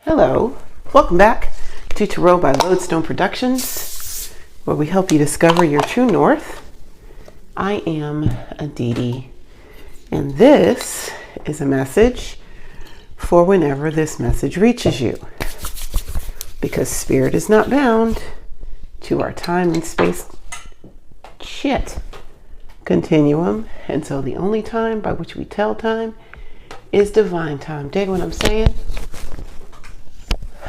Hello, welcome back to Tarot by Lodestone Productions, where we help you discover your true north. I am Aditi, and this is a message for whenever this message reaches you, because Spirit is not bound to our time and space continuum, and so the only time by which we tell time is divine time. Dig what I'm saying?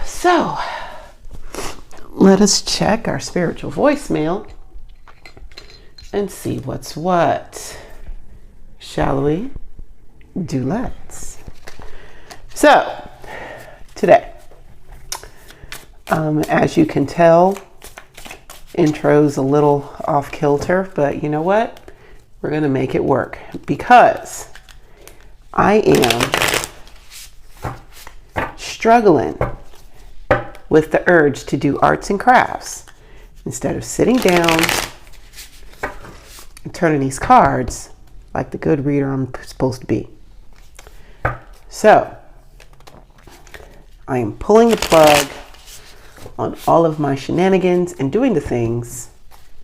So, let us check our spiritual voicemail and see what's what. Shall we? Let's. So, today, as you can tell, intro's a little off kilter, but you know what? We're going to make it work because I am struggling with the urge to do arts and crafts instead of sitting down and turning these cards like the good reader I'm supposed to be. So, I am pulling the plug on all of my shenanigans and doing the things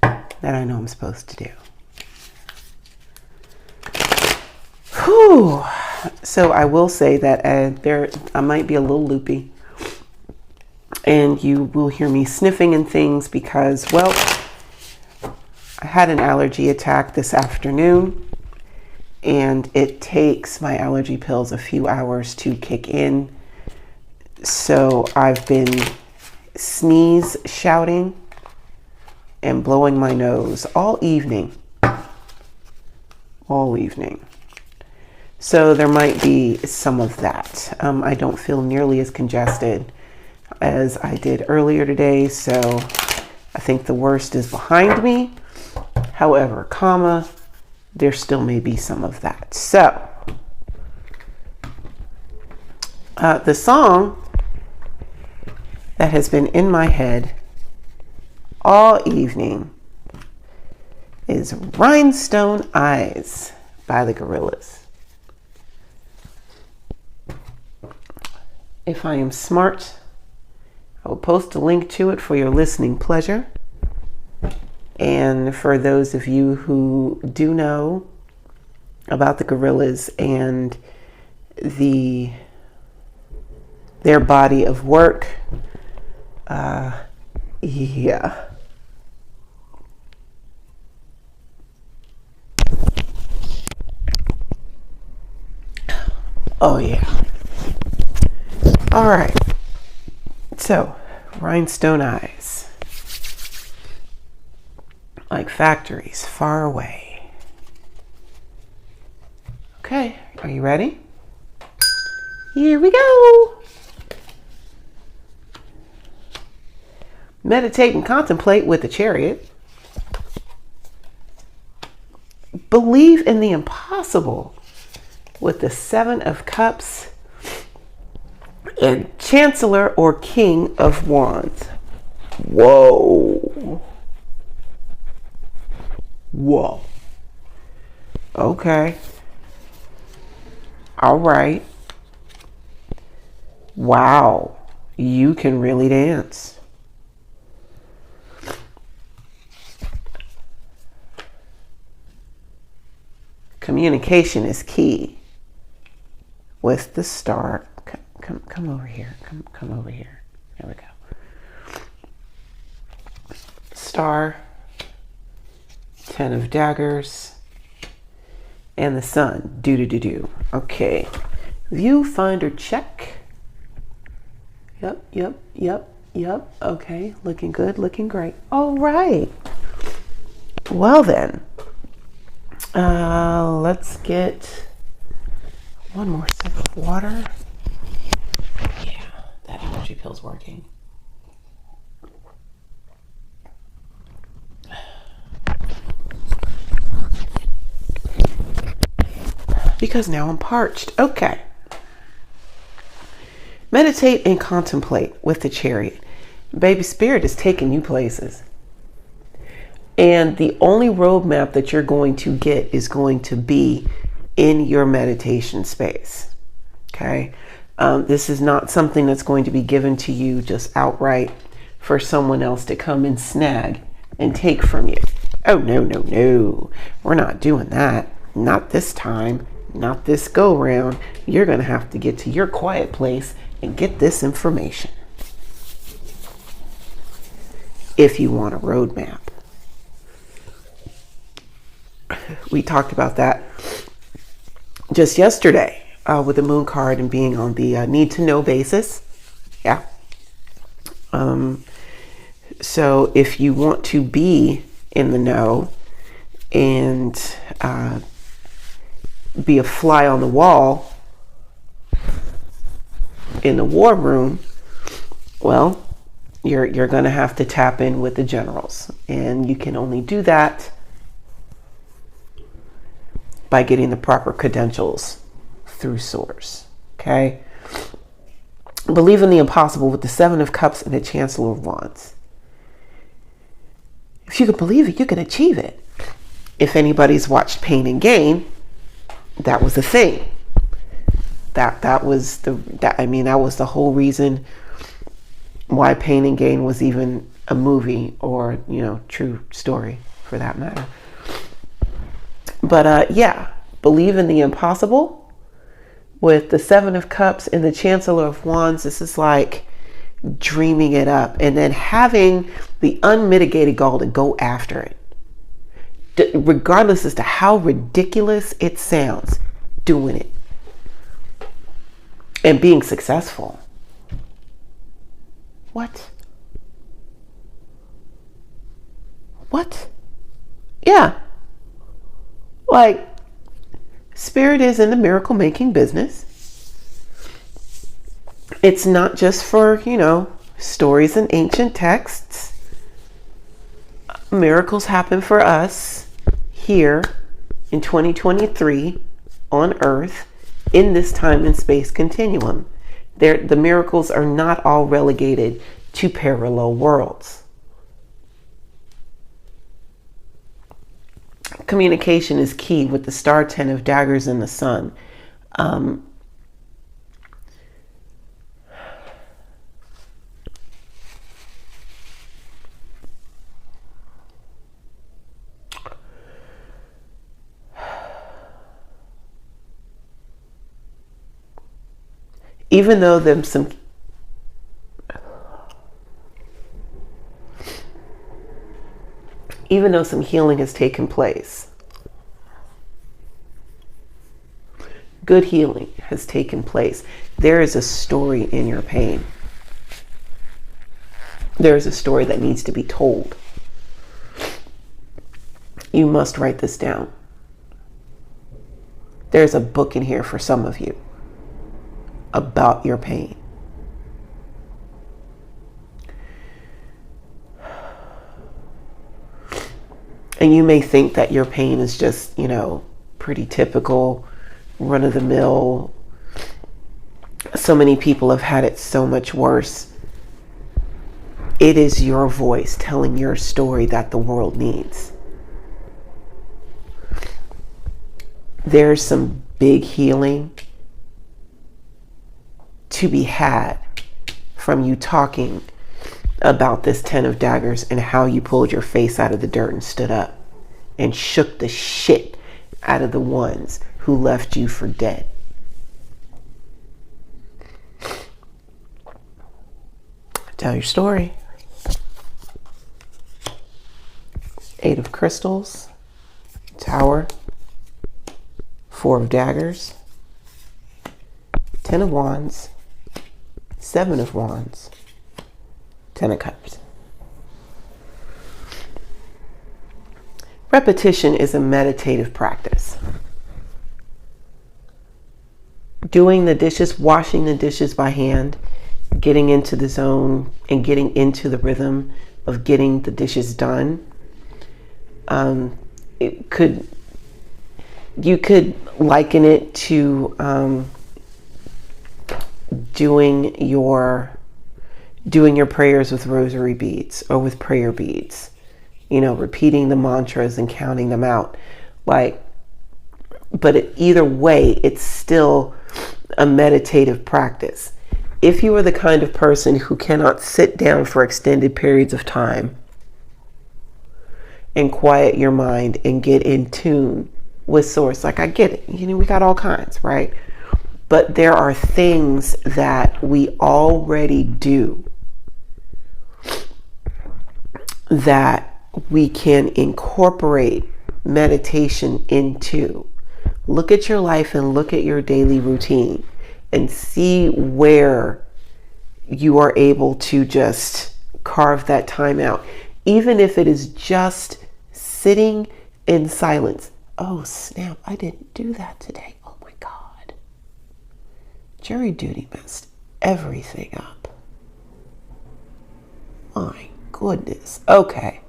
that I know I'm supposed to do. Whew. So I will say that I might be a little loopy, and you will hear me sniffing and things because, well, I had an allergy attack this afternoon, and it takes my allergy pills a few hours to kick in. So I've been shouting and blowing my nose all evening. So there might be some of that. I don't feel nearly as congested as I did earlier today, so I think the worst is behind me. However, there still may be some of that. So, the song that has been in my head all evening is Rhinestone Eyes by the Gorillaz. If I am smart, I will post a link to it for your listening pleasure. And for those of you who do know about the Gorillaz and their body of work, yeah. Oh yeah. All right. So, Rhinestone Eyes, like factories far away. Okay, are you ready? Here we go. Meditate and contemplate with the Chariot. Believe in the impossible with the Seven of Cups and Chancellor or King of Wands. Whoa. Okay. All right. Wow. You can really dance. Communication is key with the Star. Come over here. Come over here. There we go. Star, 10 of Daggers, and the Sun. Do. Okay. Viewfinder check. Yep. Okay. Looking good. Looking great. All right. Well then, let's get one more sip of water. That allergy pill's working. Because now I'm parched. Okay. Meditate and contemplate with the Chariot. Baby, Spirit is taking you places. And the only roadmap that you're going to get is going to be in your meditation space. Okay? This is not something that's going to be given to you just outright for someone else to come and snag and take from you. Oh, no, no, no. We're not doing that. Not this time. Not this go round. You're going to have to get to your quiet place and get this information if you want a roadmap. We talked about that just yesterday with the moon card and being on the need to know basis. Yeah. So if you want to be in the know and be a fly on the wall in the war room, well, you're going to have to tap in with the generals, and you can only do that by getting the proper credentials through source. Okay? Believe in the impossible with the Seven of Cups and the Chancellor of Wands. If you can believe it, you can achieve it. If anybody's watched Pain and Gain, that was the thing. That was the whole reason why Pain and Gain was even a movie, or true story for that matter. But yeah, believe in the impossible with the Seven of Cups and the Chancellor of Wands. This is like dreaming it up and then having the unmitigated gall to go after it, regardless as to how ridiculous it sounds, doing it and being successful. What? Yeah. Like, Spirit is in the miracle making business. It's not just for, stories in ancient texts. Miracles happen for us here in 2023 on Earth in this time and space continuum. The miracles are not all relegated to parallel worlds. Communication is key with the star 10 of daggers and the sun. Even though some healing has taken place, good healing has taken place, there is a story in your pain. There is a story that needs to be told. You must write this down. There's a book in here for some of you about your pain. And you may think that your pain is just, pretty typical, run of the mill. So many people have had it so much worse. It is your voice telling your story that the world needs. There's some big healing to be had from you talking about this 10 of daggers and how you pulled your face out of the dirt and stood up and shook the shit out of the ones who left you for dead. Tell your story. 8 of crystals, Tower, 4 of daggers, 10 of wands, 7 of wands, 10 of cups. Repetition is a meditative practice. Doing the dishes, washing the dishes by hand, getting into the zone and getting into the rhythm of getting the dishes done. You could liken it to doing your prayers with rosary beads or with prayer beads, repeating the mantras and counting them out. But either way, it's still a meditative practice. If you are the kind of person who cannot sit down for extended periods of time and quiet your mind and get in tune with source, like, I get it, we got all kinds, right? But there are things that we already do that we can incorporate meditation into. Look at your life and look at your daily routine and see where you are able to just carve that time out. Even if it is just sitting in silence. Oh snap, I didn't do that today. Oh my God. Jury duty messed everything up. My goodness. Okay.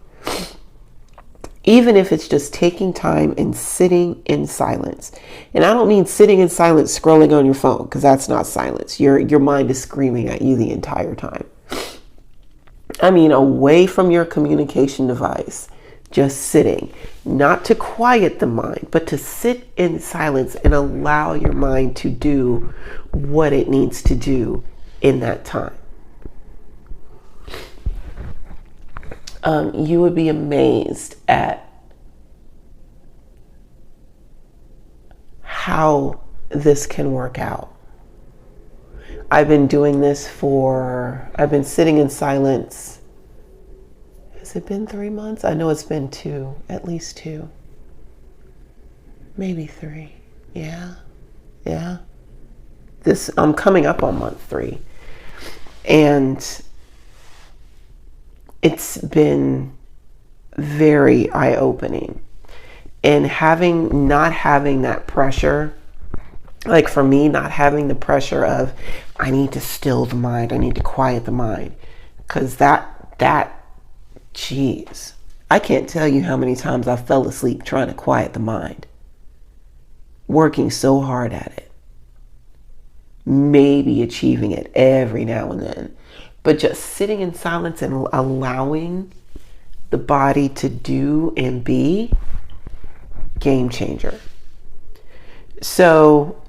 Even if it's just taking time and sitting in silence. And I don't mean sitting in silence scrolling on your phone, because that's not silence. Your mind is screaming at you the entire time. I mean away from your communication device, just sitting. Not to quiet the mind, but to sit in silence and allow your mind to do what it needs to do in that time. You would be amazed at how this can work out. I've been doing this I've been sitting in silence. Has it been 3 months? I know it's been 2, at least 2. Maybe 3. Yeah. I'm coming up on month 3. And it's been very eye-opening. And not having that pressure, like for me, not having the pressure of, I need to still the mind, I need to quiet the mind. Because geez, I can't tell you how many times I fell asleep trying to quiet the mind. Working so hard at it. Maybe achieving it every now and then. But just sitting in silence and allowing the body to do and be, game changer. So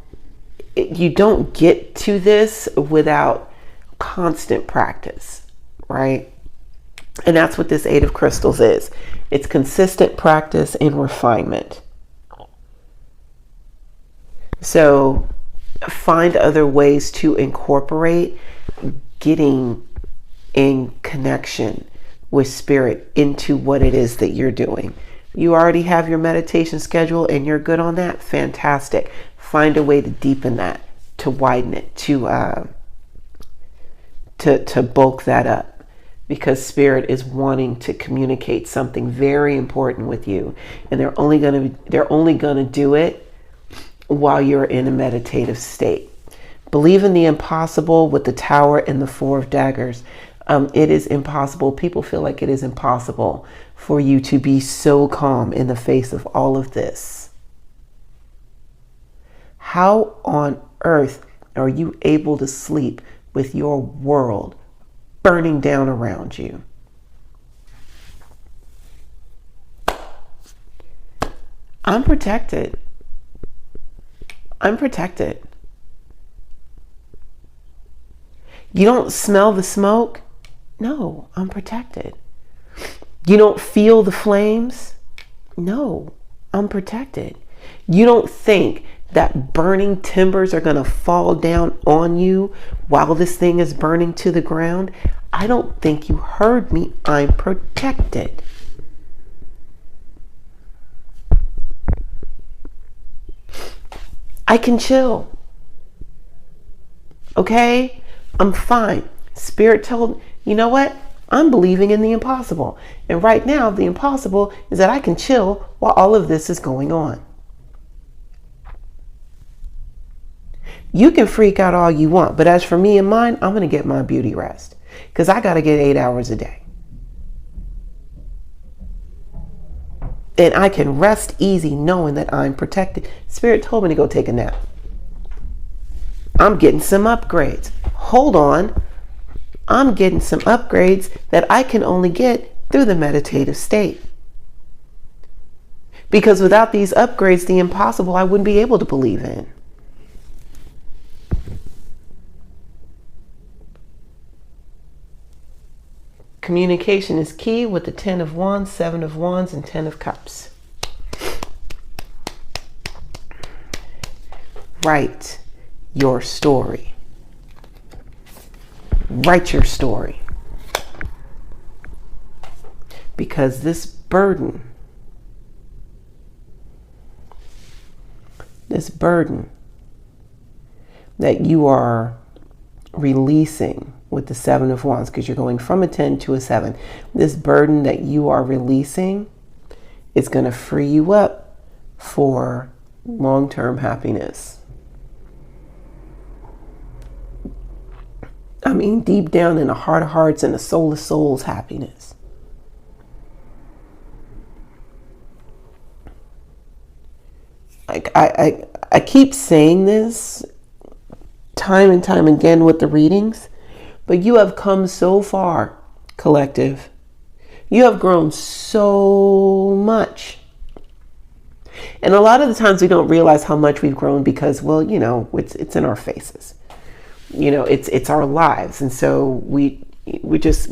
you don't get to this without constant practice, right? And that's what this 8 of Crystals is. It's consistent practice and refinement. So find other ways to incorporate getting in connection with spirit into what it is that you're doing. You already have your meditation schedule and you're good on that. Fantastic. Find a way to deepen that, to widen it, to bulk that up, because spirit is wanting to communicate something very important with you, and they're only going to do it while you're in a meditative state. Believe in the impossible with the Tower and the 4 of Daggers. It is impossible. People feel like it is impossible for you to be so calm in the face of all of this. How on earth are you able to sleep with your world burning down around you? I'm protected. You don't smell the smoke? No, I'm protected. You don't feel the flames? No, I'm protected. You don't think that burning timbers are going to fall down on you while this thing is burning to the ground? I don't think you heard me. I'm protected. I can chill. Okay? I'm fine. Spirit told, you know what? I'm believing in the impossible. And right now, the impossible is that I can chill while all of this is going on. You can freak out all you want, but as for me and mine, I'm going to get my beauty rest, because I got to get 8 hours a day. And I can rest easy knowing that I'm protected. Spirit told me to go take a nap. I'm getting some upgrades. Hold on. I'm getting some upgrades that I can only get through the meditative state. Because without these upgrades, the impossible I wouldn't be able to believe in. Communication is key with the 10 of Wands, 7 of Wands, and 10 of Cups. Write your story. Write your story. Because this burden that you are releasing with the 7 of Wands, because you're going from a 10 to a 7, this burden that you are releasing is going to free you up for long-term happiness. I mean, deep down in the heart of hearts and the soul of souls, happiness. Like I keep saying this time and time again with the readings, but you have come so far, collective. You have grown so much. And a lot of the times we don't realize how much we've grown because, well, you know, it's in our faces. You know, it's our lives. And so we just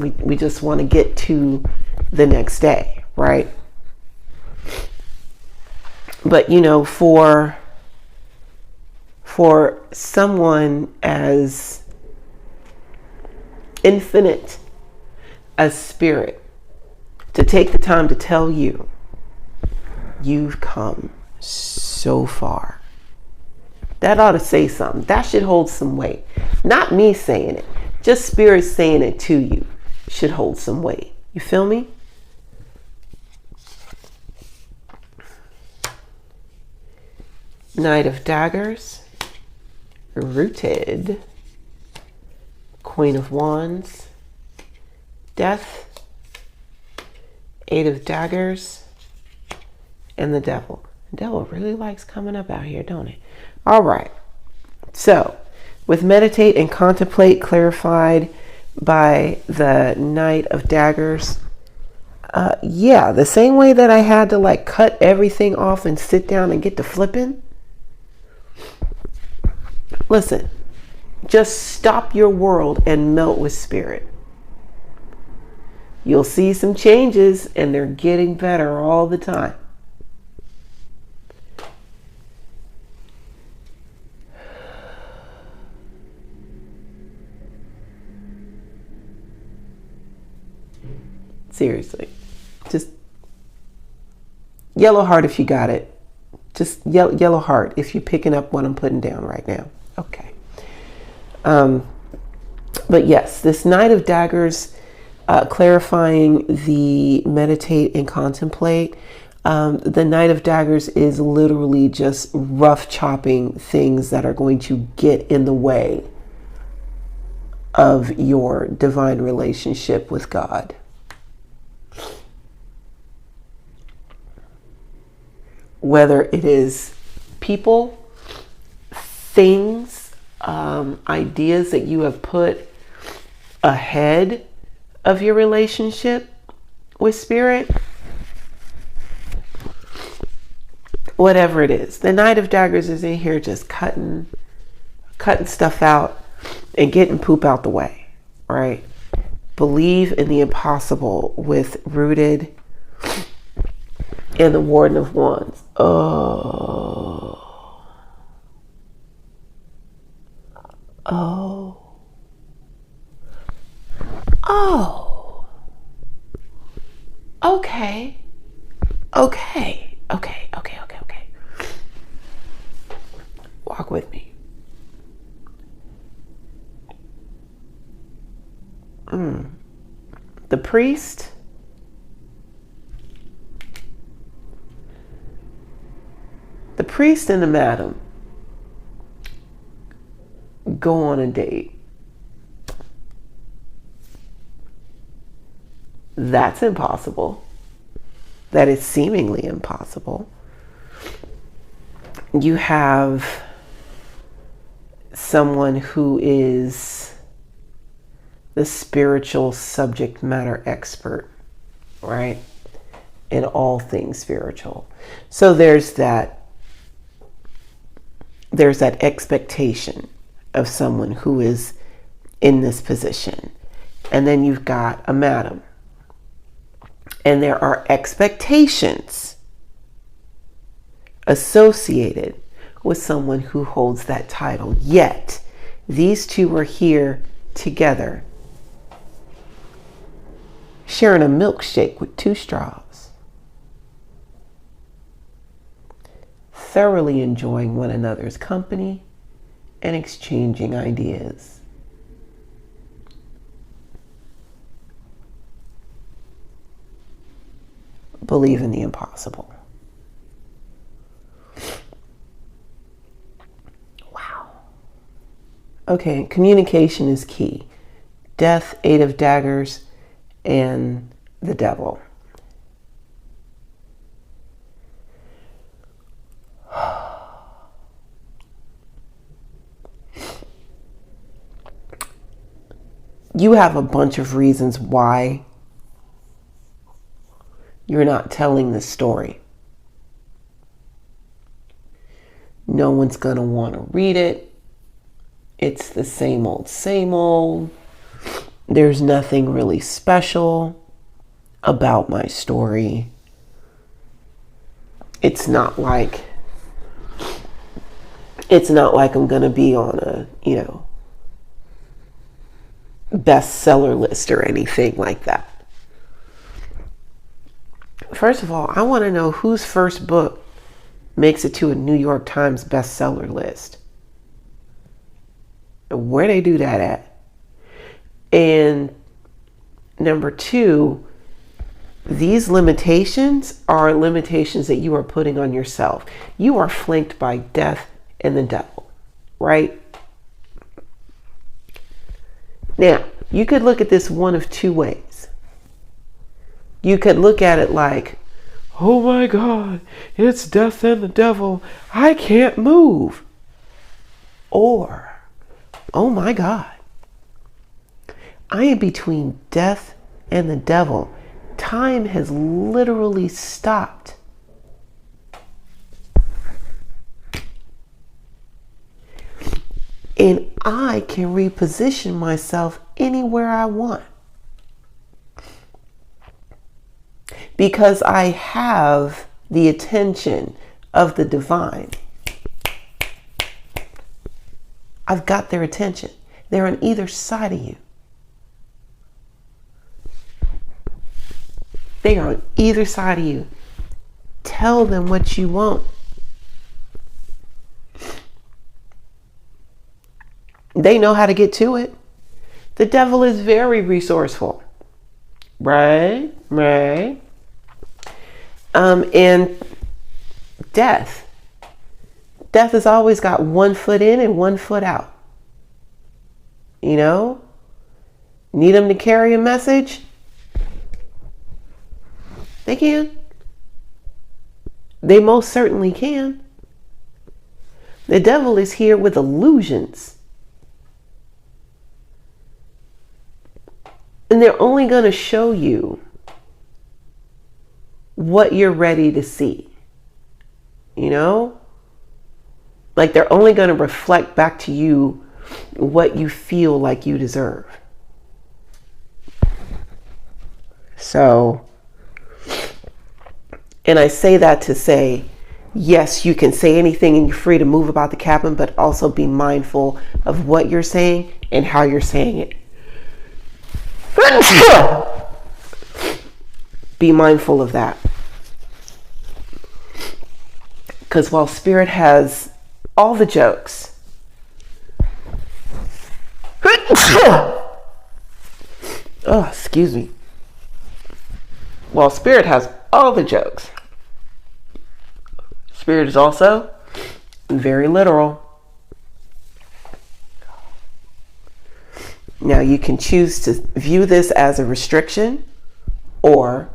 want to get to the next day, right? But, you know, for someone as infinite as spirit to take the time to tell you you've come so far, that ought to say something. That should hold some weight. Not me saying it, just spirit saying it to you should hold some weight. You feel me? Knight of Daggers, Rooted, Queen of Wands, Death, 8 of Daggers, and the Devil. The Devil really likes coming up out here, don't it? All right. So, with Meditate and Contemplate clarified by the Knight of Daggers, yeah, the same way that I had to like cut everything off and sit down and get to flipping. Listen, just stop your world and melt with spirit. You'll see some changes and they're getting better all the time. Seriously, just yellow heart if you got it. Just yellow heart if you're picking up what I'm putting down right now. Okay. But yes, this Knight of Daggers, clarifying the Meditate and Contemplate. The Knight of Daggers is literally just rough chopping things that are going to get in the way of your divine relationship with God. Whether it is people, things, ideas that you have put ahead of your relationship with spirit, whatever it is. The Knight of Daggers is in here just cutting stuff out and getting poop out the way, right? Believe in the impossible with Rooted and the Warden of Wands. Oh. Okay. Walk with me. The Priest. The Priest and the Madam go on a date. That's impossible. That is seemingly impossible. You have someone who is the spiritual subject matter expert, right? In all things spiritual. So there's that expectation of someone who is in this position. And then you've got a madam. And there are expectations associated with someone who holds that title. Yet, these two are here together, sharing a milkshake with 2 straws, thoroughly enjoying one another's company and exchanging ideas. Believe in the impossible. Wow. Okay, communication is key. Death, 8 of daggers, and the devil. You have a bunch of reasons why you're not telling the story. No one's going to want to read it. It's the same old, same old. There's nothing really special about my story. It's not like I'm going to be on a, bestseller list or anything like that. First of all, I want to know whose first book makes it to a New York Times bestseller list. Where they do that at? And number 2, these limitations are limitations that you are putting on yourself. You are flanked by death and the devil, right? Now, you could look at this one of 2 ways. You could look at it like, oh my God, it's death and the devil. I can't move. Or, oh my God, I am between death and the devil. Time has literally stopped. And I can reposition myself anywhere I want. Because I have the attention of the divine. I've got their attention. They're on either side of you. They are on either side of you. Tell them what you want. They know how to get to it. The devil is very resourceful. Right? And death. Death has always got 1 foot in and 1 foot out. Need them to carry a message? They can. They most certainly can. The devil is here with illusions. And they're only going to show you what you're ready to see. Like they're only going to reflect back to you what you feel like you deserve. So, and I say that to say, yes, you can say anything and you're free to move about the cabin, but also be mindful of what you're saying and how you're saying it. Be mindful of that. Because while Spirit has all the jokes, oh, excuse me. While Spirit has all the jokes, Spirit is also very literal. Now you can choose to view this as a restriction, or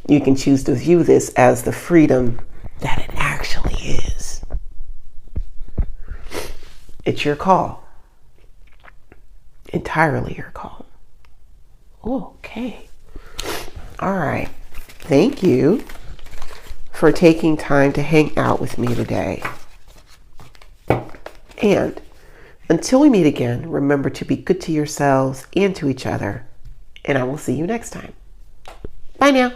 you can choose to view this as the freedom that it actually is. It's your call. Entirely your call. Okay. All right. Thank you for taking time to hang out with me today. And until we meet again, remember to be good to yourselves and to each other. and I will see you next time. Bye now.